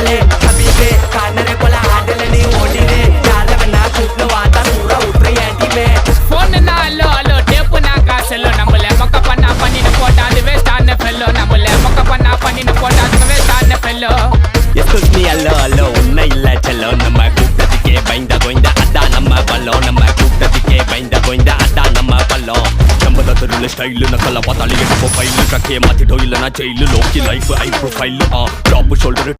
वाले कभी के कार्नर बोला हाडल नी ओडी ने यार ना कुछ लो आता पूरा उतरी एटी में फोन ना लो लो टेप ना कासलो नंबले मक्का पन्ना पनी न पोटा द वेस्ट आन फेलो नंबले मक्का पन्ना पनी न पोटा द वेस्ट आन fellow excuse me hello unna illa chello nama கூட்டத்துக்கே பயந்த கோய்ந்த அதா நம்ம பல்லோ நம்ம கூட்டத்துக்கே பயந்த கோய்ந்த அதா நம்ம பல்லோ நம்ம தருல ஸ்டைல் நக்கல பார்த்தாலே எப்போ ஃபைல் ட்ரக்கே மாத்திட்டோ இல்லனா ஜெயிலு லோக்கி லைஃப் ஐ ப்ரொஃபைல் டாப் ஷோல்டர்